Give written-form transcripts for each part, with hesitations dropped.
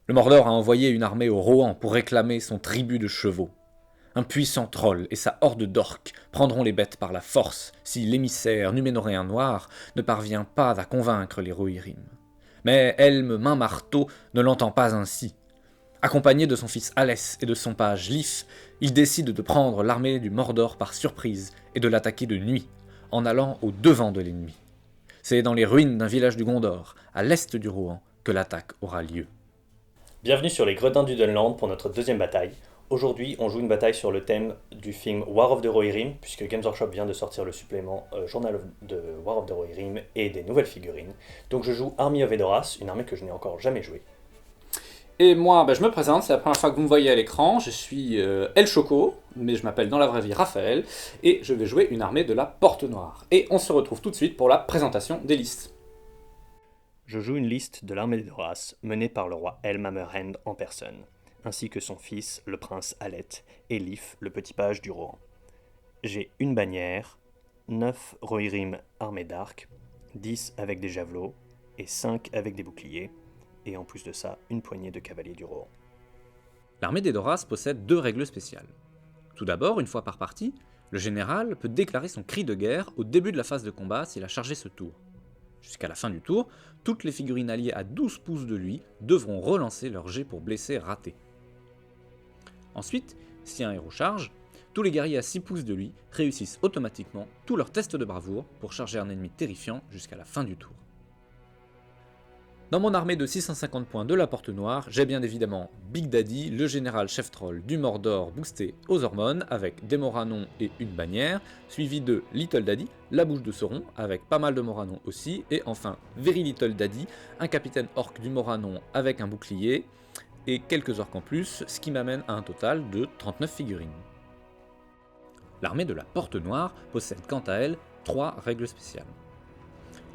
Le Mordor a envoyé une armée au Rohan pour réclamer son tribut de chevaux. Un puissant troll et sa horde d'orques prendront les bêtes par la force si l'émissaire numénoréen noir ne parvient pas à convaincre les Rohirrim. Mais Helm Main-Marteau ne l'entend pas ainsi. Accompagné de son fils Alès et de son page Lif, il décide de prendre l'armée du Mordor par surprise et de l'attaquer de nuit, en allant au devant de l'ennemi. C'est dans les ruines d'un village du Gondor, à l'est du Rohan, que l'attaque aura lieu. Bienvenue sur les Gredins du Dunland pour notre deuxième bataille. Aujourd'hui, on joue une bataille sur le thème du film War of the Rohirrim, puisque Games Workshop vient de sortir le supplément Journal de War of the Rohirrim et des nouvelles figurines. Donc je joue Army of Edoras, une armée que je n'ai encore jamais jouée. Et moi, je me présente, c'est la première fois que vous me voyez à l'écran. Je suis El Choco, mais je m'appelle dans la vraie vie Raphaël, et je vais jouer une armée de la Porte Noire. Et on se retrouve tout de suite pour la présentation des listes. Je joue une liste de l'armée d'Edoras menée par le roi Elmamerhand en personne, ainsi que son fils, le prince Alet, et Lif, le petit page du Rohan. J'ai une bannière, 9 Rohirrim armés d'arcs, 10 avec des javelots et 5 avec des boucliers, et en plus de ça, une poignée de cavaliers du Rohan. L'armée des Doras possède deux règles spéciales. Tout d'abord, une fois par partie, le général peut déclarer son cri de guerre au début de la phase de combat s'il a chargé ce tour. Jusqu'à la fin du tour, toutes les figurines alliées à 12 pouces de lui devront relancer leur jet pour blesser raté. Ensuite, si un héros charge, tous les guerriers à 6 pouces de lui réussissent automatiquement tous leurs tests de bravoure pour charger un ennemi terrifiant jusqu'à la fin du tour. Dans mon armée de 650 points de la Porte Noire, j'ai bien évidemment Big Daddy, le général chef troll du Mordor boosté aux hormones, avec des Moranons et une bannière, suivi de Little Daddy, la bouche de Sauron, avec pas mal de Moranons aussi, et enfin Very Little Daddy, un capitaine orc du Moranon avec un bouclier, et quelques orcs en plus, ce qui m'amène à un total de 39 figurines. L'armée de la Porte Noire possède quant à elle 3 règles spéciales.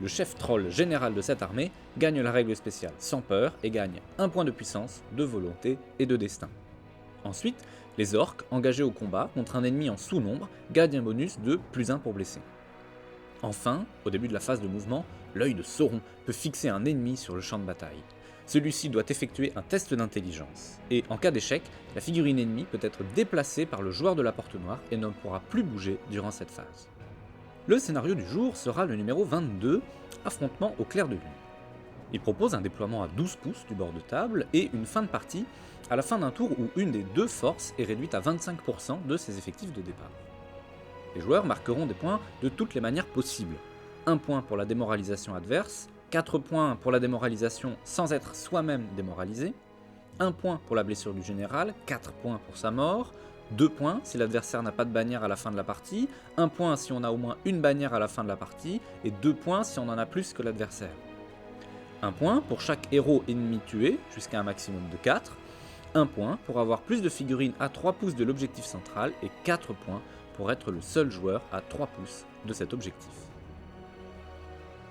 Le chef troll général de cette armée gagne la règle spéciale sans peur et gagne 1 point de puissance, de volonté et de destin. Ensuite, les orques engagés au combat contre un ennemi en sous-nombre gagnent un bonus de +1 pour blesser. Enfin, au début de la phase de mouvement, l'œil de Sauron peut fixer un ennemi sur le champ de bataille. Celui-ci doit effectuer un test d'intelligence, et en cas d'échec, la figurine ennemie peut être déplacée par le joueur de la Porte Noire et ne pourra plus bouger durant cette phase. Le scénario du jour sera le numéro 22, Affrontement au clair de lune. Il propose un déploiement à 12 pouces du bord de table et une fin de partie à la fin d'un tour où une des deux forces est réduite à 25% de ses effectifs de départ. Les joueurs marqueront des points de toutes les manières possibles. 1 point pour la démoralisation adverse, 4 points pour la démoralisation sans être soi-même démoralisé, 1 point pour la blessure du général, 4 points pour sa mort, 2 points si l'adversaire n'a pas de bannière à la fin de la partie, 1 point si on a au moins une bannière à la fin de la partie, et 2 points si on en a plus que l'adversaire. 1 point pour chaque héros ennemi tué, jusqu'à un maximum de 4, 1 point pour avoir plus de figurines à 3 pouces de l'objectif central, et 4 points pour être le seul joueur à 3 pouces de cet objectif.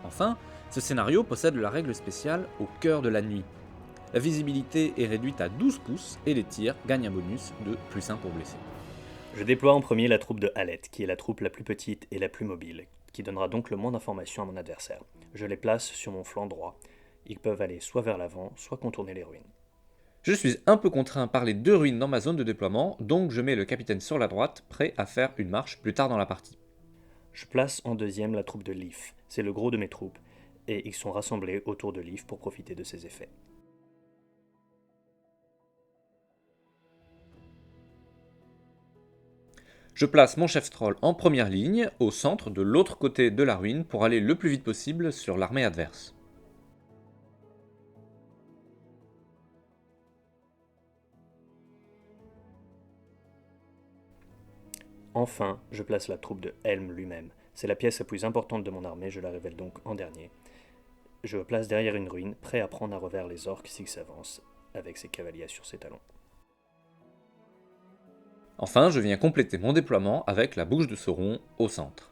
Enfin, ce scénario possède la règle spéciale au cœur de la nuit. La visibilité est réduite à 12 pouces et les tirs gagnent un bonus de +1 pour blesser. Je déploie en premier la troupe de Alet, qui est la troupe la plus petite et la plus mobile, qui donnera donc le moins d'informations à mon adversaire. Je les place sur mon flanc droit. Ils peuvent aller soit vers l'avant, soit contourner les ruines. Je suis un peu contraint par les 2 ruines dans ma zone de déploiement, donc je mets le capitaine sur la droite, prêt à faire une marche plus tard dans la partie. Je place en deuxième la troupe de Lif, c'est le gros de mes troupes, et ils sont rassemblés autour de Lif pour profiter de ses effets. Je place mon chef troll en première ligne, au centre de l'autre côté de la ruine pour aller le plus vite possible sur l'armée adverse. Enfin, je place la troupe de Helm lui-même. C'est la pièce la plus importante de mon armée, je la révèle donc en dernier. Je le place derrière une ruine, prêt à prendre à revers les orques s'ils s'avancent, avec ses cavaliers sur ses talons. Enfin, je viens compléter mon déploiement avec la bouche de Sauron au centre.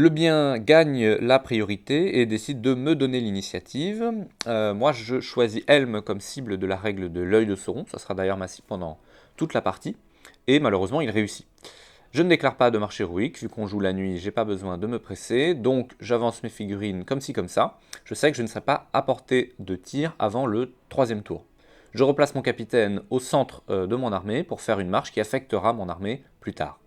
Le bien gagne la priorité et décide de me donner l'initiative. Moi, je choisis Helm comme cible de la règle de l'œil de Sauron. Ça sera d'ailleurs ma cible pendant toute la partie. Et malheureusement, il réussit. Je ne déclare pas de marche héroïque, vu qu'on joue la nuit, j'ai pas besoin de me presser, donc j'avance mes figurines comme ci comme ça. Je sais que je ne serai pas à portée de tir avant le 3e tour. Je replace mon capitaine au centre de mon armée pour faire une marche qui affectera mon armée plus tard.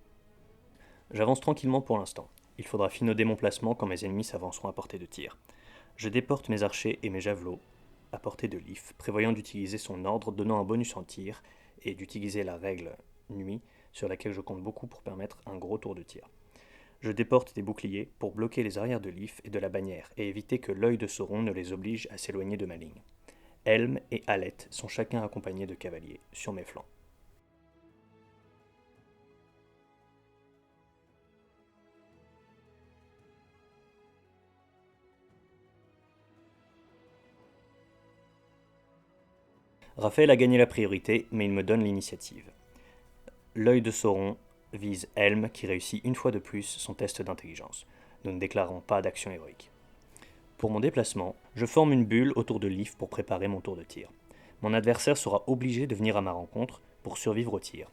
J'avance tranquillement pour l'instant. Il faudra finauder mon placement quand mes ennemis s'avanceront à portée de tir. Je déporte mes archers et mes javelots à portée de Leaf, prévoyant d'utiliser son ordre donnant un bonus en tir et d'utiliser la règle nuit sur laquelle je compte beaucoup pour permettre un gros tour de tir. Je déporte des boucliers pour bloquer les arrières de Leaf et de la bannière et éviter que l'œil de Sauron ne les oblige à s'éloigner de ma ligne. Helm et Alette sont chacun accompagnés de cavaliers sur mes flancs. Raphaël a gagné la priorité, mais il me donne l'initiative. L'œil de Sauron vise Helm qui réussit une fois de plus son test d'intelligence. Nous ne déclarons pas d'action héroïque. Pour mon déplacement, je forme une bulle autour de Leaf pour préparer mon tour de tir. Mon adversaire sera obligé de venir à ma rencontre pour survivre au tir.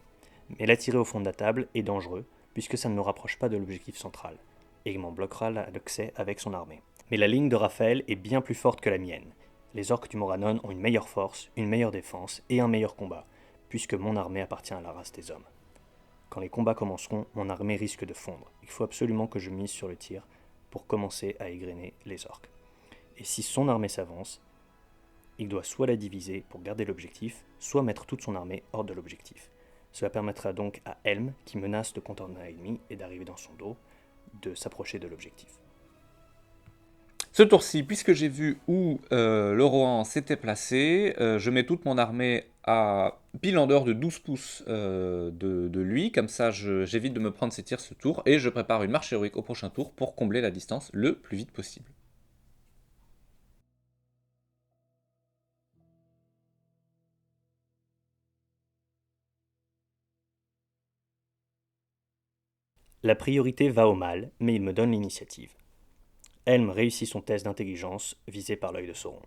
Mais l'attirer au fond de la table est dangereux puisque ça ne nous rapproche pas de l'objectif central et m'en bloquera l'accès avec son armée. Mais la ligne de Raphaël est bien plus forte que la mienne. Les orques du Moranon ont une meilleure force, une meilleure défense et un meilleur combat, puisque mon armée appartient à la race des hommes. Quand les combats commenceront, mon armée risque de fondre. Il faut absolument que je mise sur le tir pour commencer à égrener les orques. Et si son armée s'avance, il doit soit la diviser pour garder l'objectif, soit mettre toute son armée hors de l'objectif. Cela permettra donc à Helm, qui menace de contourner l'ennemi et d'arriver dans son dos, de s'approcher de l'objectif. Ce tour-ci, puisque j'ai vu où le Rohan s'était placé, je mets toute mon armée à pile en dehors de 12 pouces de lui, comme ça j'évite de me prendre ses tirs ce tour, et je prépare une marche héroïque au prochain tour pour combler la distance le plus vite possible. La priorité va au mal, mais il me donne l'initiative. Helm réussit son test d'intelligence visé par l'œil de Sauron.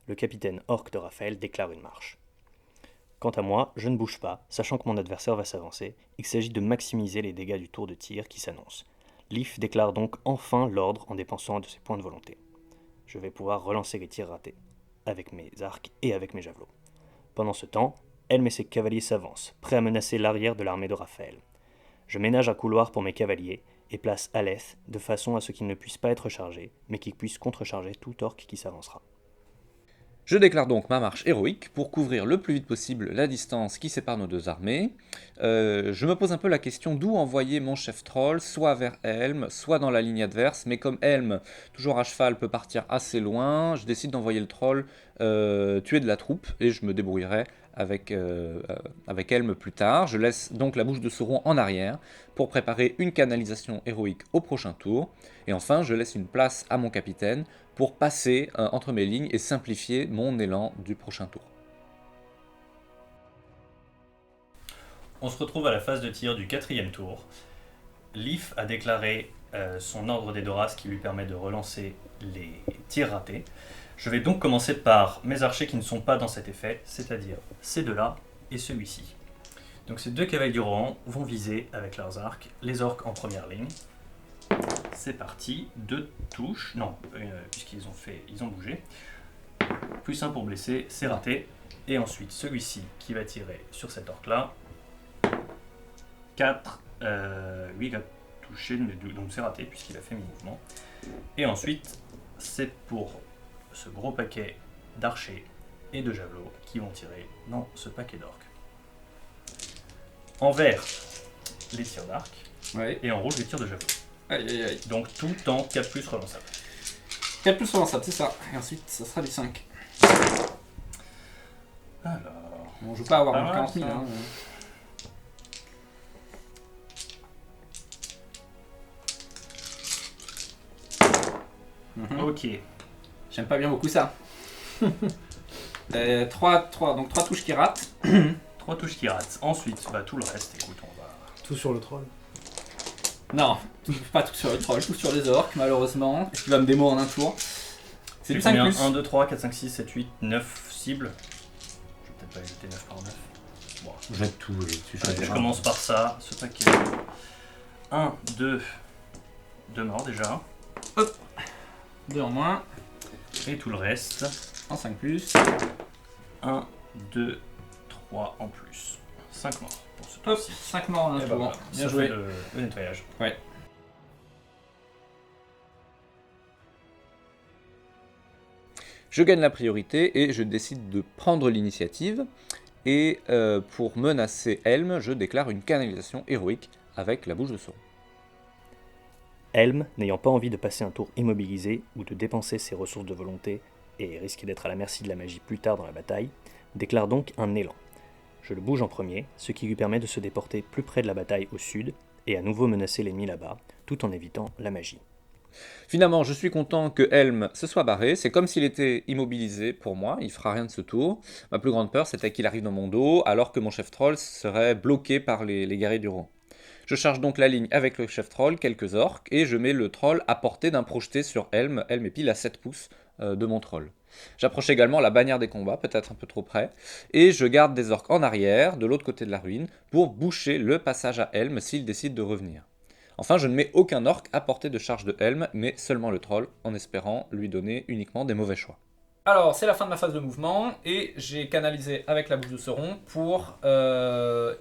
Le capitaine orc de Raphaël déclare une marche. Quant à moi, je ne bouge pas, sachant que mon adversaire va s'avancer. Il s'agit de maximiser les dégâts du tour de tir qui s'annonce. Leaf déclare donc enfin l'ordre en dépensant de ses points de volonté. Je vais pouvoir relancer les tirs ratés, avec mes arcs et avec mes javelots. Pendant ce temps, Helm et ses cavaliers s'avancent, prêts à menacer l'arrière de l'armée de Raphaël. Je ménage un couloir pour mes cavaliers et place Aleth de façon à ce qu'ils ne puissent pas être chargés, mais qu'ils puissent contrecharger tout orc qui s'avancera. Je déclare donc ma marche héroïque pour couvrir le plus vite possible la distance qui sépare nos deux armées. Je me pose un peu la question d'où envoyer mon chef troll, soit vers Helm, soit dans la ligne adverse, mais comme Helm, toujours à cheval, peut partir assez loin, je décide d'envoyer le troll tuer de la troupe, et je me débrouillerai avec Helm plus tard. Je laisse donc la bouche de Sauron en arrière pour préparer une canalisation héroïque au prochain tour. Et enfin, je laisse une place à mon capitaine pour passer entre mes lignes et simplifier mon élan du prochain tour. On se retrouve à la phase de tir du 4e tour. Leaf a déclaré son ordre des Doras qui lui permet de relancer les tirs ratés. Je vais donc commencer par mes archers qui ne sont pas dans cet effet, c'est-à-dire ces deux-là et celui-ci. Donc ces deux cavaliers du Rohan vont viser avec leurs arcs les orques en première ligne. C'est parti, 2 touches, non, puisqu'ils ont bougé. Plus 1 pour blesser, c'est raté. Et ensuite celui-ci qui va tirer sur cet orque-là. 4, lui il a touché, donc c'est raté puisqu'il a fait mi-mouvement. Et ensuite c'est pour ce gros paquet d'archers et de javelots qui vont tirer dans ce paquet d'orques. En vert, les tirs d'arc, Ouais. et en rouge, les tirs de javelot. Aïe aïe aïe. Donc tout le temps 4 plus relançable. 4 plus relançable, c'est ça. Et ensuite, ça sera du 5. Alors, On joue pas à avoir Ah moins de ouais, 40 000. ça. Hein. ok. J'aime pas bien beaucoup ça. 3 touches qui ratent. 3 touches qui ratent. Ensuite, tout le reste, écoute, on va... Tout sur le troll. Non, pas tout sur le troll, tout sur les orques, malheureusement. Est-ce qu'il va me démo en un tour? C'est du 5 plus. 1, 2, 3, 4, 5, 6, 7, 8, 9 cibles. Je vais peut-être pas jeter 9 par 9. Bon, Jette tout, je commence par ça, ce paquet. 1, 2, 2 morts déjà. Hop, 2 en moins. Et tout le reste. En 5 plus. 1, 2, 3 en plus. 5 morts pour ce Hop, tour-ci. 5 morts en un Et tour. bah voilà, Bien ça joué. fait le nettoyage. Ouais. Je gagne la priorité et je décide de prendre l'initiative. Et pour menacer Helm, je déclare une canalisation héroïque avec la bouche de Sauron. Helm, n'ayant pas envie de passer un tour immobilisé ou de dépenser ses ressources de volonté et risquer d'être à la merci de la magie plus tard dans la bataille, déclare donc un élan. Je le bouge en premier, ce qui lui permet de se déporter plus près de la bataille au sud et à nouveau menacer l'ennemi là-bas, tout en évitant la magie. Finalement, je suis content que Helm se soit barré. C'est comme s'il était immobilisé pour moi. Il fera rien de ce tour. Ma plus grande peur, c'était qu'il arrive dans mon dos, alors que mon chef troll serait bloqué par les guerriers du roi. Je charge donc la ligne avec le chef troll, quelques orques, et je mets le troll à portée d'un projeté sur Helm. Helm est pile à 7 pouces de mon troll. J'approche également la bannière des combats, peut-être un peu trop près, et je garde des orques en arrière, de l'autre côté de la ruine, pour boucher le passage à Helm s'il décide de revenir. Enfin, je ne mets aucun orc à portée de charge de Helm, mais seulement le troll, en espérant lui donner uniquement des mauvais choix. Alors, c'est la fin de ma phase de mouvement, et j'ai canalisé avec la bouche de Sauron pour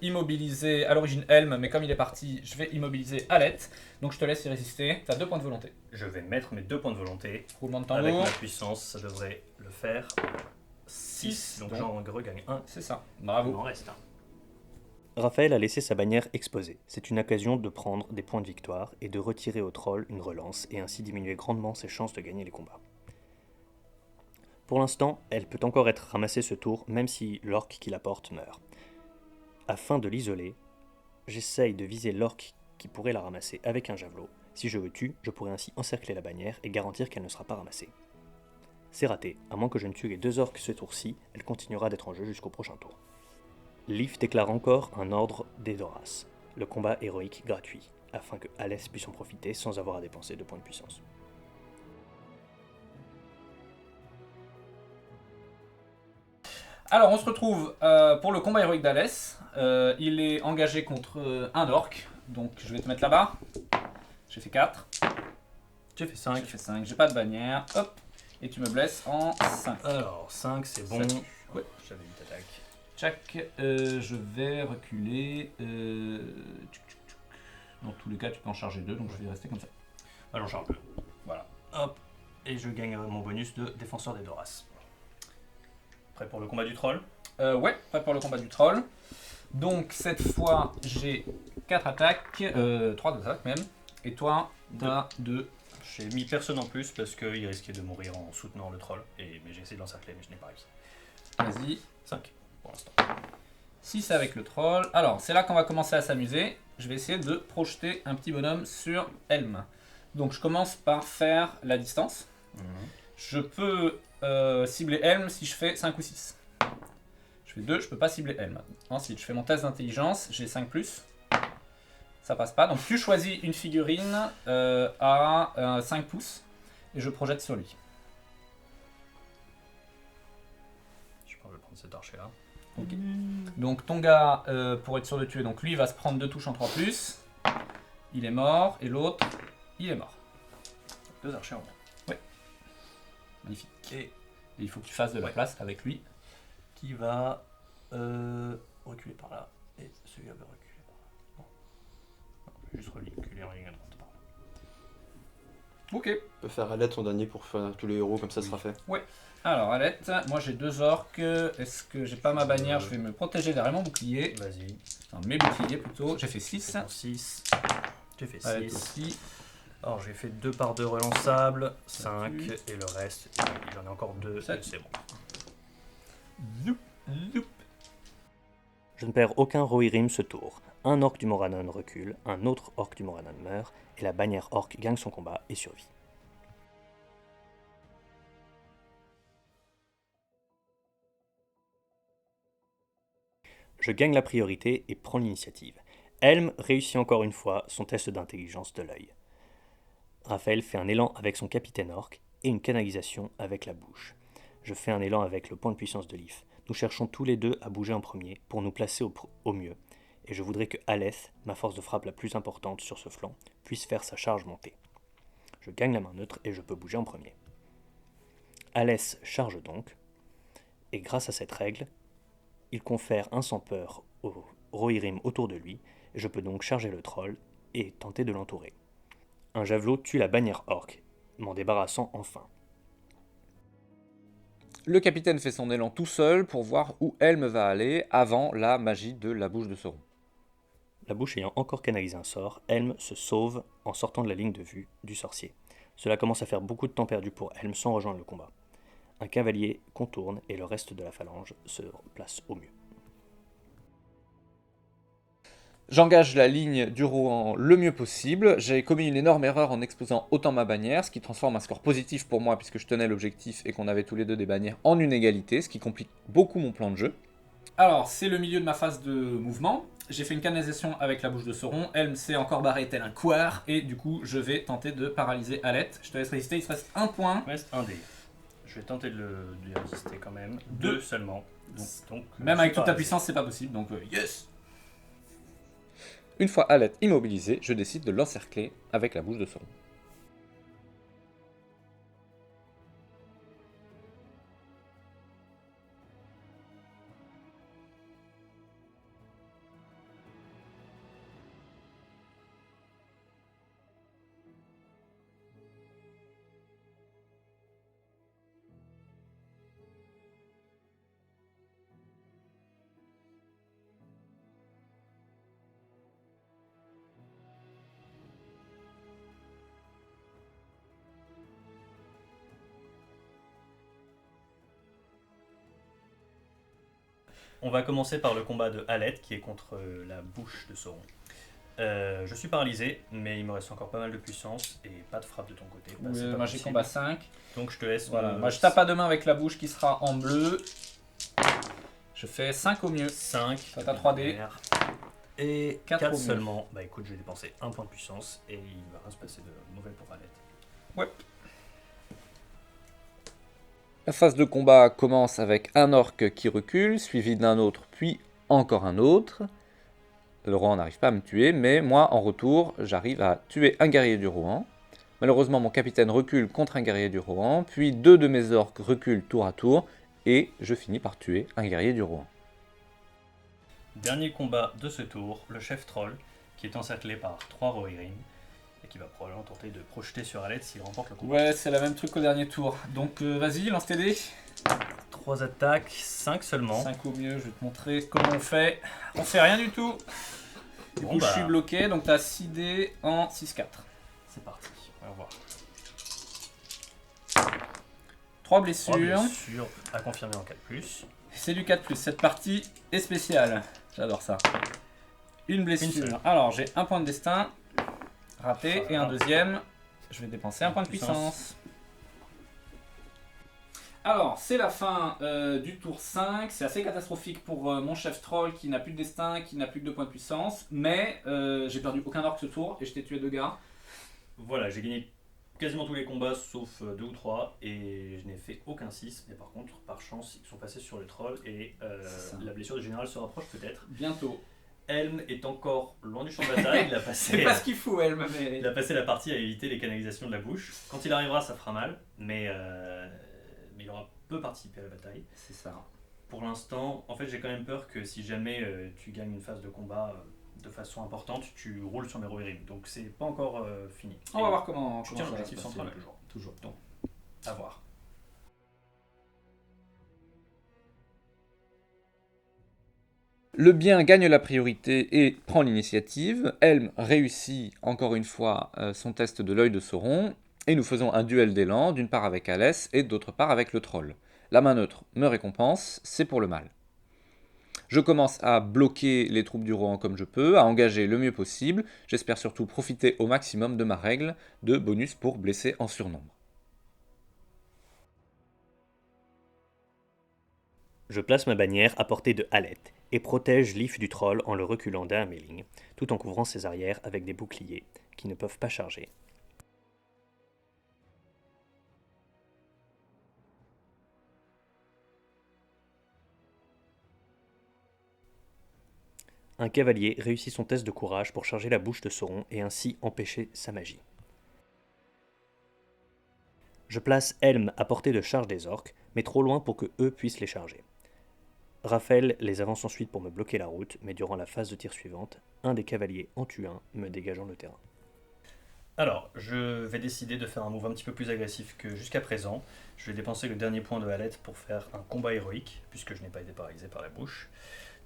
immobiliser à l'origine Helm, mais comme il est parti, je vais immobiliser Alette. Donc je te laisse y résister, tu as 2 points de volonté. Je vais mettre mes 2 points de volonté. Roulement de Avec tambour. ma puissance, ça devrait le faire. 6, donc j'en regagne 1. C'est ça, Il bravo. m'en reste 1. Raphaël a laissé sa bannière exposée. C'est une occasion de prendre des points de victoire et de retirer au troll une relance et ainsi diminuer grandement ses chances de gagner les combats. Pour l'instant, elle peut encore être ramassée ce tour même si l'orc qui la porte meurt. Afin de l'isoler, j'essaye de viser l'orc qui pourrait la ramasser avec un javelot. Si je le tue, je pourrais ainsi encercler la bannière et garantir qu'elle ne sera pas ramassée. C'est raté, à moins que je ne tue les 2 orques ce tour-ci, elle continuera d'être en jeu jusqu'au prochain tour. Leaf déclare encore un ordre d'Edoras, le combat héroïque gratuit, afin que Alès puisse en profiter sans avoir à dépenser de points de puissance. Alors, on se retrouve pour le combat héroïque d'Alès. Il est engagé contre un orc, donc je vais te mettre là-bas. J'ai fait 4. J'ai fait 5. J'ai fait 5, j'ai pas de bannière. Hop, et tu me blesses en 5. Alors, 5 c'est bon. Ça, ouais. J'avais une attaque. Tchac, je vais reculer. Dans tous les cas, tu peux en charger 2, donc je vais rester comme ça. Alors, j'en charge 2. Voilà. Hop. Et je gagne mon bonus de défenseur d'Edoras. Prêt pour le combat du troll? Ouais, prêt pour le combat du troll. Donc cette fois, j'ai 4 attaques, 3 attaques même. Et toi, t'as 2. J'ai mis personne en plus parce qu'il risquait de mourir en soutenant le troll. Mais j'ai essayé de l'encercler, mais je n'ai pas réussi. Vas-y. 5 pour l'instant. 6 avec le troll. Alors, c'est là qu'on va commencer à s'amuser. Je vais essayer de projeter un petit bonhomme sur Helm. Donc je commence par faire la distance. Je peux cibler Helm si je fais 5 ou 6. Je fais 2, je peux pas cibler Helm. Ensuite, je fais mon test d'intelligence, j'ai 5+. Ça passe pas. Donc tu choisis une figurine à 5 pouces et je projette sur lui. Je pense que je vais prendre cet archer là. Okay. Donc ton gars, pour être sûr de tuer, donc lui il va se prendre 2 touches en 3+. Il est mort. Et l'autre, il est mort. 2 archers en moins. Magnifique. Et il faut que tu fasses de la place avec lui. Qui va reculer par là. Et celui-là va reculer par là. Non. Non, je vais juste reculer en ligne à droite. Pardon. Ok. On peut faire Alette son dernier pour faire tous les héros, comme ça sera fait. Alors Alette, moi j'ai 2 orques. Est-ce que j'ai pas ma bannière? Je vais me protéger derrière mon bouclier. Vas-y. Enfin, mes boucliers plutôt. J'ai fait 6. 6. J'ai fait Alette 6. aussi. Alors j'ai fait 2 par 2 relançables, 5 et le reste, j'en ai encore 2, Sept. c'est bon. Zoup, zoup. Je ne perds aucun Rohirrim ce tour. Un orc du Morannon recule, un autre orc du Morannon meurt, et la bannière orc gagne son combat et survit. Je gagne la priorité et prends l'initiative. Helm réussit encore une fois son test d'intelligence de l'œil. Raphaël fait un élan avec son capitaine orc et une canalisation avec la bouche. Je fais un élan avec le point de puissance de Leaf. Nous cherchons tous les deux à bouger en premier pour nous placer au mieux. Et je voudrais que Aleth, ma force de frappe la plus importante sur ce flanc, puisse faire sa charge montée. Je gagne la main neutre et je peux bouger en premier. Aleth charge donc, et grâce à cette règle, il confère un sans peur au Rohirrim autour de lui, et je peux donc charger le troll et tenter de l'entourer. Un javelot tue la bannière orc, m'en débarrassant enfin. Le capitaine fait son élan tout seul pour voir où Helm va aller avant la magie de la bouche de Sauron. La bouche ayant encore canalisé un sort, Helm se sauve en sortant de la ligne de vue du sorcier. Cela commence à faire beaucoup de temps perdu pour Helm sans rejoindre le combat. Un cavalier contourne et le reste de la phalange se place au mieux. J'engage la ligne du Rohan le mieux possible. J'ai commis une énorme erreur en exposant autant ma bannière, ce qui transforme un score positif pour moi puisque je tenais l'objectif et qu'on avait tous les deux des bannières en une égalité, ce qui complique beaucoup mon plan de jeu. Alors, c'est le milieu de ma phase de mouvement. J'ai fait une canalisation avec la bouche de Sauron. Helm s'est encore barré tel un couard. Et du coup, je vais tenter de paralyser Aleth. Je te laisse résister, il te reste un point. Il reste un dé. Je vais tenter de lui résister quand même. Deux seulement. Donc, Même avec toute ta puissance, c'est pas possible. Donc, yes! Une fois Aleth immobilisée, je décide de l'encercler avec la bouche de Sauron. On va commencer par le combat de Aleth qui est contre la bouche de Sauron. Je suis paralysé, mais il me reste encore pas mal de puissance et pas de frappe de ton côté. Bah, c'est pas Moi, j'ai possible. combat 5. Donc je te laisse. Voilà. Moi, je tape à deux mains avec la bouche qui sera en bleu. Je fais 5 au mieux. 5. Ça t'a 3D. Et 4 4 au mieux. seulement. Bah écoute, je vais dépenser un point de puissance et il va rien se passer de mauvais pour Aleth. Ouais. La phase de combat commence avec un orc qui recule, suivi d'un autre, puis encore un autre. Le Rohan n'arrive pas à me tuer, mais moi, en retour, j'arrive à tuer un guerrier du Rohan. Malheureusement, mon capitaine recule contre un guerrier du Rohan, puis deux de mes orques reculent tour à tour, et je finis par tuer un guerrier du Rohan. Dernier combat de ce tour, le chef troll qui est encerclé par 3 Rohirrim et qui va probablement tenter de projeter sur Aleth s'il remporte le combat. Ouais, c'est la même truc qu'au dernier tour. Donc, vas-y, lance tes dés. 3 attaques, 5 seulement. 5 au mieux, je vais te montrer comment on fait. On fait rien du tout. Du coup, je suis bloqué, donc t'as 6 dés en 6-4. C'est parti, on va voir. 3 blessures. 3 blessures à confirmer en 4+. C'est du 4+. Cette partie est spéciale. J'adore ça. Une blessure. Une seule. Alors, j'ai un point de destin. Raté. Voilà. Et un deuxième. Je vais dépenser un point de puissance. Alors, c'est la fin du tour 5. C'est assez catastrophique pour mon chef troll qui n'a plus de destin, qui n'a plus que 2 points de puissance. Mais j'ai perdu aucun orc ce tour et je t'ai tué 2 gars. Voilà, j'ai gagné quasiment tous les combats sauf 2 ou 3 et je n'ai fait aucun 6. Mais par contre, par chance, ils sont passés sur le troll et la blessure du général se rapproche peut-être. Bientôt. Helm est encore loin du champ de bataille. Il a passé, C'est pas ce qu'il faut, elle, mais... il a passé la partie à éviter les canalisations de la bouche. Quand il arrivera, ça fera mal, mais il aura peu participé à la bataille. C'est ça. Pour l'instant, en fait, j'ai quand même peur que si jamais tu gagnes une phase de combat de façon importante, tu roules sur mes Rohirrim. Donc c'est pas encore fini. On va voir comment Je tiens ça va l'objectif se passer. central toujours. Toujours. Donc, à voir. Le bien gagne la priorité et prend l'initiative. Helm réussit encore une fois son test de l'œil de Sauron. Et nous faisons un duel d'élan, d'une part avec Alès et d'autre part avec le troll. La main neutre me récompense, c'est pour le mal. Je commence à bloquer les troupes du Rohan comme je peux, à engager le mieux possible. J'espère surtout profiter au maximum de ma règle de bonus pour blesser en surnombre. Je place ma bannière à portée de Halette et protège Leaf du troll en le reculant derrière mes lignes, tout en couvrant ses arrières avec des boucliers qui ne peuvent pas charger. Un cavalier réussit son test de courage pour charger la bouche de Sauron et ainsi empêcher sa magie. Je place Helm à portée de charge des orques, mais trop loin pour que eux puissent les charger. Raphaël les avance ensuite pour me bloquer la route, mais durant la phase de tir suivante, un des cavaliers en tue un, me dégageant le terrain. Alors, je vais décider de faire un move un petit peu plus agressif que jusqu'à présent. Je vais dépenser le dernier point de Halette pour faire un combat héroïque, puisque je n'ai pas été paralysé par la bouche.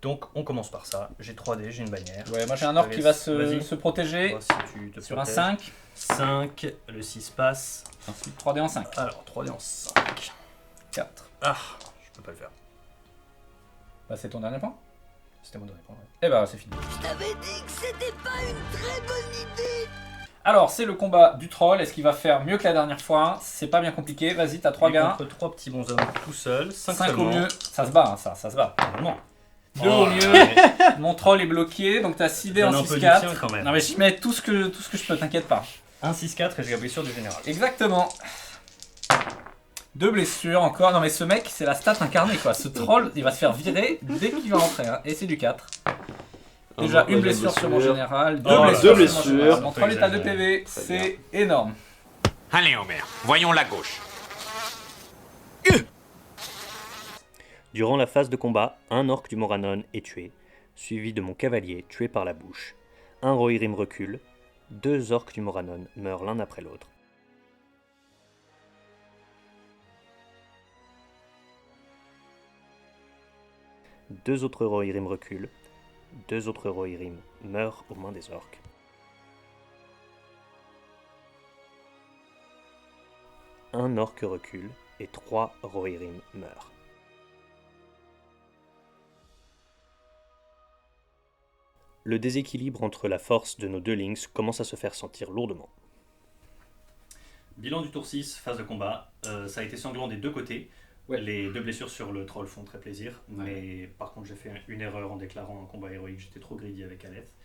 Donc, on commence par ça. J'ai 3D, j'ai une bannière. Ouais, moi j'ai un orc qui va Vas-y. se protéger Vois si tu te sur un protèges. 5. 5, le 6 passe. Ensuite 3D en 5. Alors, 3D en 5. 4. Ah, je peux pas le faire. Bah, c'est ton dernier point. C'était mon dernier point. Ouais. Et bah c'est fini. Je t'avais dit que c'était pas une très bonne idée. Alors c'est le combat du troll. Est-ce qu'il va faire mieux que la dernière fois? C'est pas bien compliqué. Vas-y, t'as 3 Il est gars. contre 3 petits bonshommes tout seul. 5 5 au mieux. Ça se bat, hein, ça se bat. Normalement. 2 au mieux. Mon troll est bloqué, donc t'as 6D en Donne un peu du 6-4. tien, quand même. Non mais j'y mets tout ce que je peux, t'inquiète pas. 1, 6, 4 et j'ai la blessure du général. Exactement. 2 blessures encore. Non mais ce mec, c'est la stat incarnée quoi. Ce troll, il va se faire virer dès qu'il va rentrer. Hein. Et c'est du 4. Déjà une blessure sur mon général, 2 Oh, blessures, deux sur mon blessures. général. Mon troll est à 2 Exagéré. PV, c'est énorme. Allez, Homer, voyons la gauche. Durant la phase de combat, un orc du Moranon est tué, suivi de mon cavalier tué par la bouche. Un Rohirrim recule, 2 orcs du Moranon meurent l'un après l'autre. Deux autres Rohirrim reculent, 2 autres Rohirrim meurent aux mains des orques. Un orc recule et 3 Rohirrim meurent. Le déséquilibre entre la force de nos deux Lynx commence à se faire sentir lourdement. Bilan du tour 6, phase de combat. Ça a été sanglant des deux côtés. Ouais. Les 2 blessures sur le troll font très plaisir. Ouais. Mais par contre, j'ai fait une erreur en déclarant un combat héroïque. J'étais trop greedy avec Aleth.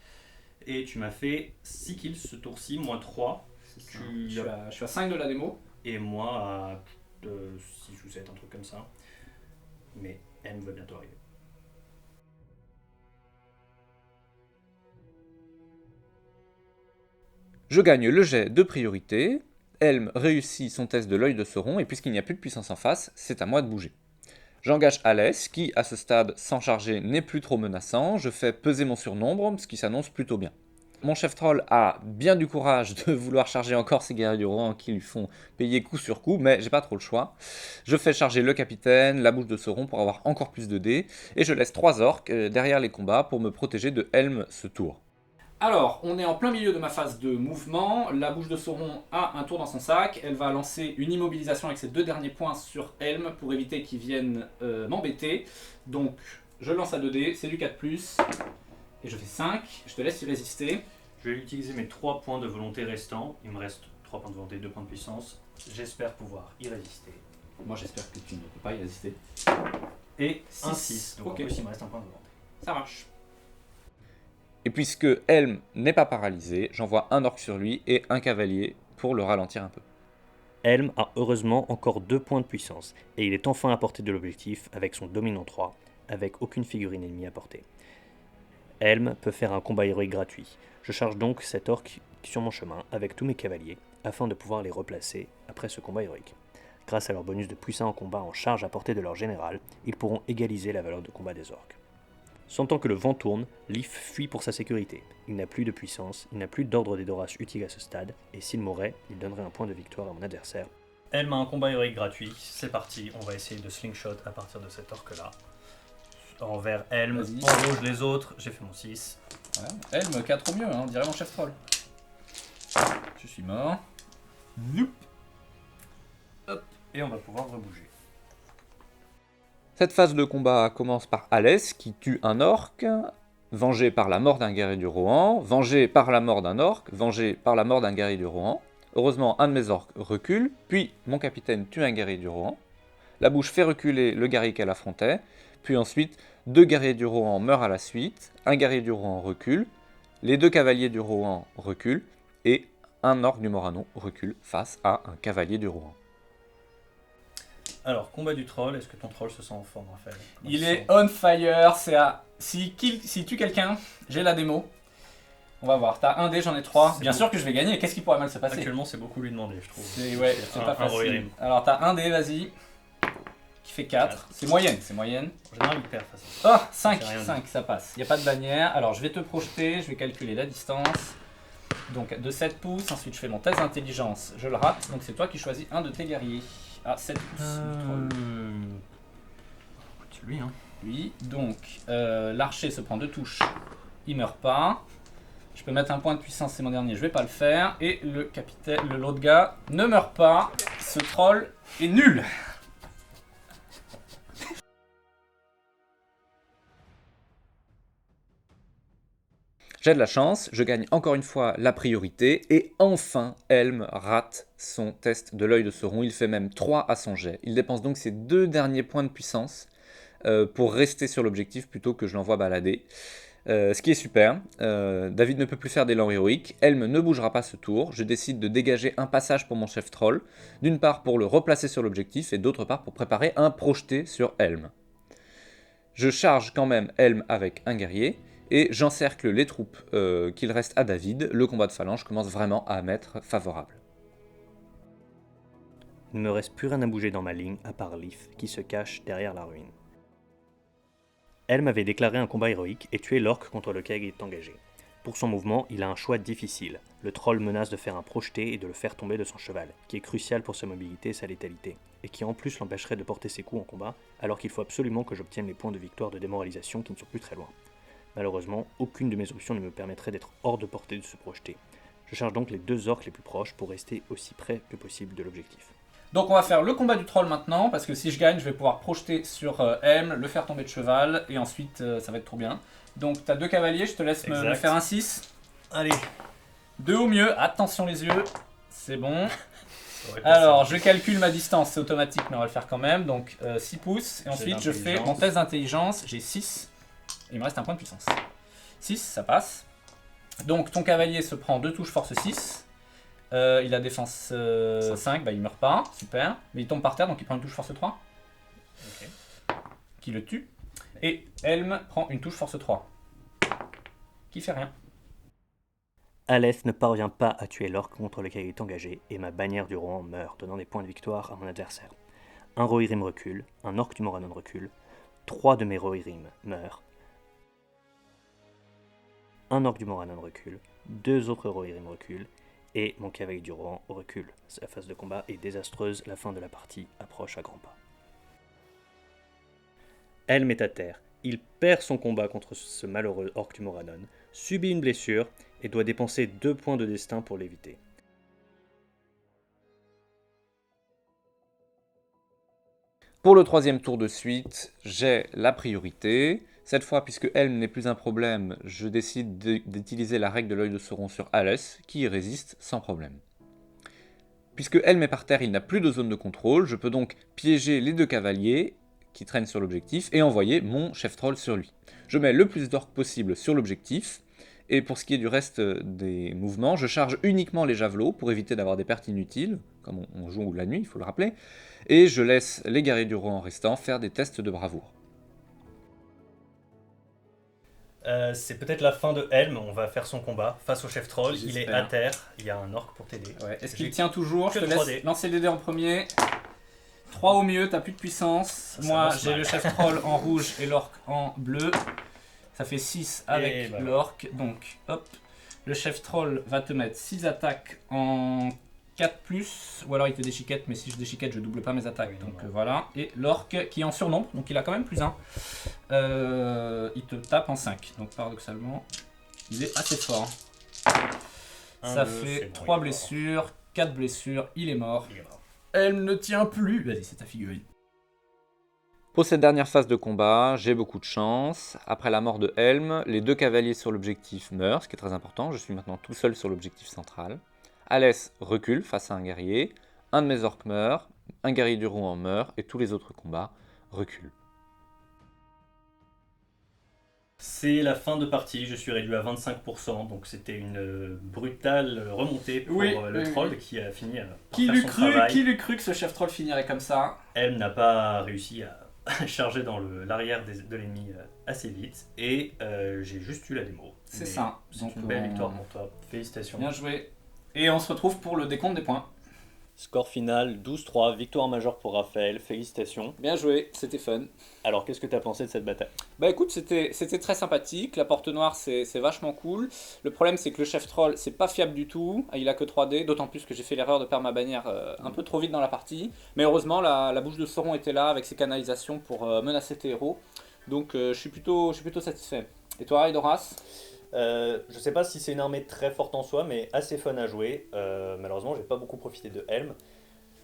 Et tu m'as fait 6 kills ce tour-ci, moi 3. Je suis à 5 de la démo. Et moi à 6 ou 7, un truc comme ça. Mais elle va bientôt arriver. Je gagne le jet de priorité, Helm réussit son test de l'œil de Sauron, et puisqu'il n'y a plus de puissance en face, c'est à moi de bouger. J'engage Alès, qui, à ce stade, sans charger, n'est plus trop menaçant, je fais peser mon surnombre, ce qui s'annonce plutôt bien. Mon chef troll a bien du courage de vouloir charger encore ses guerriers du Rohan qui lui font payer coup sur coup, mais j'ai pas trop le choix. Je fais charger le capitaine, la bouche de Sauron pour avoir encore plus de dés, et je laisse 3 orques derrière les combats pour me protéger de Helm ce tour. Alors, on est en plein milieu de ma phase de mouvement. La bouche de Sauron a un tour dans son sac. Elle va lancer une immobilisation avec ses 2 derniers points sur Helm pour éviter qu'il vienne m'embêter. Donc, je lance à 2D, c'est du 4+. Et je fais 5. Je te laisse y résister. Je vais utiliser mes 3 points de volonté restants. Il me reste 3 points de volonté, 2 points de puissance. J'espère pouvoir y résister. Moi, j'espère que tu ne peux pas y résister. Et un Six. 6. Donc Ok. en plus, il me reste un point de volonté. Ça marche. Et puisque Helm n'est pas paralysé, j'envoie un orc sur lui et un cavalier pour le ralentir un peu. Helm a heureusement encore 2 points de puissance, et il est enfin à portée de l'objectif avec son dominant 3, avec aucune figurine ennemie à portée. Helm peut faire un combat héroïque gratuit. Je charge donc cet orc sur mon chemin avec tous mes cavaliers, afin de pouvoir les replacer après ce combat héroïque. Grâce à leur bonus de puissant en combat en charge à portée de leur général, ils pourront égaliser la valeur de combat des orques. Sentant que le vent tourne, Leaf fuit pour sa sécurité. Il n'a plus de puissance, il n'a plus d'ordre d'Edoras utile à ce stade, et s'il mourait, il donnerait un point de victoire à mon adversaire. Elle m'a un combat héroïque gratuit. C'est parti, on va essayer de slingshot à partir de cet orc-là. Envers Helm, Vas-y. en rouge les autres, j'ai fait mon 6. Voilà. Helm 4 au mieux, hein, on dirait mon chef troll. Je suis mort. Youp. Et on va pouvoir rebouger. Cette phase de combat commence par Alès qui tue un orc, vengé par la mort d'un guerrier du Rohan, vengé par la mort d'un orc, vengé par la mort d'un guerrier du Rohan. Heureusement, un de mes orcs recule, puis mon capitaine tue un guerrier du Rohan. La bouche fait reculer le guerrier qu'elle affrontait, puis ensuite 2 guerriers du Rohan meurent à la suite, un guerrier du Rohan recule, les 2 cavaliers du Rohan reculent, et un orc du Moranon recule face à un cavalier du Rohan. Alors, combat du troll, est-ce que ton troll se sent en forme, Raphaël? Comment Il tu est sens on fire, c'est à... S'il tue quelqu'un, j'ai la démo. On va voir, t'as un dé, j'en ai 3. C'est Bien bon. sûr que je vais gagner, qu'est-ce qui pourrait mal se passer? Actuellement, c'est beaucoup lui demander, je trouve. C'est pas un facile. Rohirrim. Alors t'as un dé, vas-y, qui fait 4. C'est moyenne, c'est moyenne. En général, il perd face à ça. Oh, 5, C'est rien 5, ça passe. Il n'y a pas de bannière. Alors je vais te projeter, je vais calculer la distance. Donc de 7 pouces, ensuite je fais mon test d'intelligence, je le rate. Donc c'est toi qui choisis un de tes guerriers. Ah, 7 pouces du troll. C'est lui, hein. Lui, donc l'archer se prend 2 touches, il meurt pas. Je peux mettre un point de puissance, c'est mon dernier, je vais pas le faire. Et le capitaine, l'autre gars ne meurt pas. Ce troll est nul. J'ai de la chance, je gagne encore une fois la priorité, et enfin Helm rate son test de l'œil de Sauron, il fait même 3 à son jet. Il dépense donc ses 2 derniers points de puissance pour rester sur l'objectif plutôt que je l'envoie balader. Ce qui est super, David ne peut plus faire d'élan héroïque, Helm ne bougera pas ce tour, je décide de dégager un passage pour mon chef troll, d'une part pour le replacer sur l'objectif et d'autre part pour préparer un projeté sur Helm. Je charge quand même Helm avec un guerrier, et j'encercle les troupes qu'il reste à David. Le combat de phalange commence vraiment à m'être favorable. Il ne me reste plus rien à bouger dans ma ligne, à part Leaf, qui se cache derrière la ruine. Helm avait déclaré un combat héroïque et tué l'orque contre lequel il est engagé. Pour son mouvement, il a un choix difficile. Le troll menace de faire un projeté et de le faire tomber de son cheval, qui est crucial pour sa mobilité et sa létalité, et qui en plus l'empêcherait de porter ses coups en combat, alors qu'il faut absolument que j'obtienne les points de victoire de démoralisation qui ne sont plus très loin. Malheureusement, aucune de mes options ne me permettrait d'être hors de portée de se projeter. Je charge donc les 2 orques les plus proches pour rester aussi près que possible de l'objectif. Donc on va faire le combat du troll maintenant, parce que si je gagne, je vais pouvoir projeter sur Helm, le faire tomber de cheval, et ensuite ça va être trop bien. Donc t'as 2 cavaliers, je te laisse me faire un 6. Allez. 2 au mieux, attention les yeux, c'est bon. Alors je calcule ma distance, c'est automatique, mais on va le faire quand même. Donc 6 pouces, et ensuite je fais mon test d'intelligence, j'ai 6. Il me reste un point de puissance. 6, ça passe. Donc ton cavalier se prend 2 touches force 6. Il a défense 5, bah il meurt pas, super. Mais il tombe par terre, donc il prend une touche force 3. Ok. Qui le tue. Et Helm prend une touche force 3. Qui fait rien. Aleph ne parvient pas à tuer l'orque contre lequel il est engagé, et ma bannière du Rohan meurt, donnant des points de victoire à mon adversaire. Un Rohirrim recule, un orc du Moranon recule, 3 de mes Rohirrim meurent, un orc du Moranon recule, 2 autres Rohirrim reculent, et mon cavalier du Rohan recule. La phase de combat est désastreuse, la fin de la partie approche à grands pas. Helm est à terre. Il perd son combat contre ce malheureux orc du Moranon, subit une blessure et doit dépenser 2 points de destin pour l'éviter. Pour le 3e tour de suite, j'ai la priorité. Cette fois, puisque Helm n'est plus un problème, je décide d'utiliser la règle de l'œil de Sauron sur Alès, qui y résiste sans problème. Puisque Helm est par terre, il n'a plus de zone de contrôle, je peux donc piéger les 2 cavaliers qui traînent sur l'objectif et envoyer mon chef troll sur lui. Je mets le plus d'orques possible sur l'objectif, et pour ce qui est du reste des mouvements, je charge uniquement les javelots pour éviter d'avoir des pertes inutiles, comme on joue la nuit, il faut le rappeler, et je laisse les guerriers du Rohan restants faire des tests de bravoure. C'est peut-être la fin de Helm, on va faire son combat face au chef troll, il est à terre, il y a un orc pour t'aider. Ouais. Est-ce qu'il tient toujours? Je que te 3D. laisse lancer les dés en premier. 3 au mieux, t'as plus de puissance. Ça Moi avance j'ai mal. le chef troll en rouge et l'orc en bleu. Ça fait 6 avec Et voilà. l'orc. Donc hop, le chef troll va te mettre 6 attaques en 4+, ou alors il te déchiquette, mais si je déchiquette je double pas mes attaques. Oui, donc non. voilà. Et l'orc qui est en surnombre, donc il a quand même +1. Il te tape en 5. Donc paradoxalement, il est assez fort. Ça fait 3 blessures, 4 blessures, il est mort. Elle ne tient plus. Vas-y, c'est ta figurine. Pour cette dernière phase de combat, j'ai beaucoup de chance. Après la mort de Helm, les 2 cavaliers sur l'objectif meurent, ce qui est très important. Je suis maintenant tout seul sur l'objectif central. Alès recule face à un guerrier. Un de mes orques meurt. Un guerrier du Rohan meurt et tous les autres combats reculent. C'est la fin de partie, je suis réduit à 25%, donc c'était une brutale remontée pour le troll qui a fini par faire son travail. Qui l'eût cru que ce chef troll finirait comme ça? Elle n'a pas réussi à charger dans l'arrière de l'ennemi assez vite, et j'ai juste eu la démo. C'est Mais ça. C'est Donc, une belle victoire pour toi, félicitations. Bien joué. Et on se retrouve pour le décompte des points. Score final 12-3, victoire majeure pour Raphaël, félicitations. Bien joué, c'était fun. Alors qu'est-ce que tu as pensé de cette bataille? Bah écoute, c'était très sympathique, la porte noire c'est vachement cool. Le problème c'est que le chef troll c'est pas fiable du tout, il a que 3D, d'autant plus que j'ai fait l'erreur de perdre ma bannière un peu trop vite dans la partie. Mais heureusement la bouche de Sauron était là avec ses canalisations pour menacer tes héros. Donc je suis plutôt satisfait. Et toi Eidoras? Je sais pas si c'est une armée très forte en soi, mais assez fun à jouer. Malheureusement, j'ai pas beaucoup profité de Helm.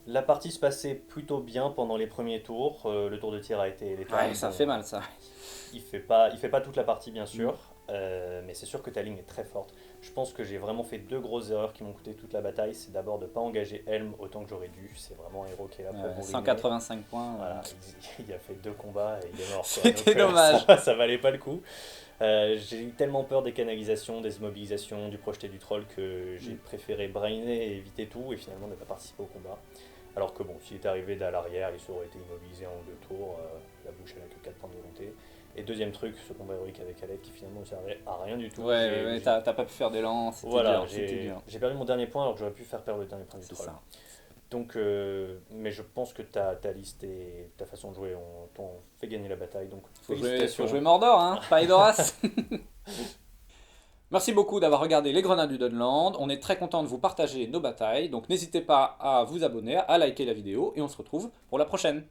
La partie se passait plutôt bien pendant les premiers tours. Le tour de tir a été létal. Ouais, ça fait mal ça. Il fait pas toute la partie, bien sûr, mais c'est sûr que ta ligne est très forte. Je pense que j'ai vraiment fait 2 grosses erreurs qui m'ont coûté toute la bataille. C'est d'abord de pas engager Helm autant que j'aurais dû. C'est vraiment un héros qui est là pour bourriner. 185 points. Voilà, il a fait 2 combats et il est mort. C'était dommage. Ça valait pas le coup. J'ai eu tellement peur des canalisations, des immobilisations, du projeté du troll que j'ai préféré brainer et éviter tout et finalement ne pas participer au combat. Alors que bon, s'il était arrivé à l'arrière, il aurait été immobilisé en 2 tours, la bouche elle a que 4 points de volonté. Et deuxième truc, ce combat héroïque avec Alette qui finalement ne servait à rien du tout. Ouais, t'as pas pu faire d'élan, c'était voilà, dur. j'ai perdu mon dernier point alors que j'aurais pu faire perdre le dernier point du C'est troll. ça. Donc, mais je pense que ta liste et ta façon de jouer t'ont fait gagner la bataille. Donc, Faut jouer Mordor, hein, pas Eidoras. Merci beaucoup d'avoir regardé Les Grenades du Dunland. On est très content de vous partager nos batailles. Donc n'hésitez pas à vous abonner, à liker la vidéo et on se retrouve pour la prochaine.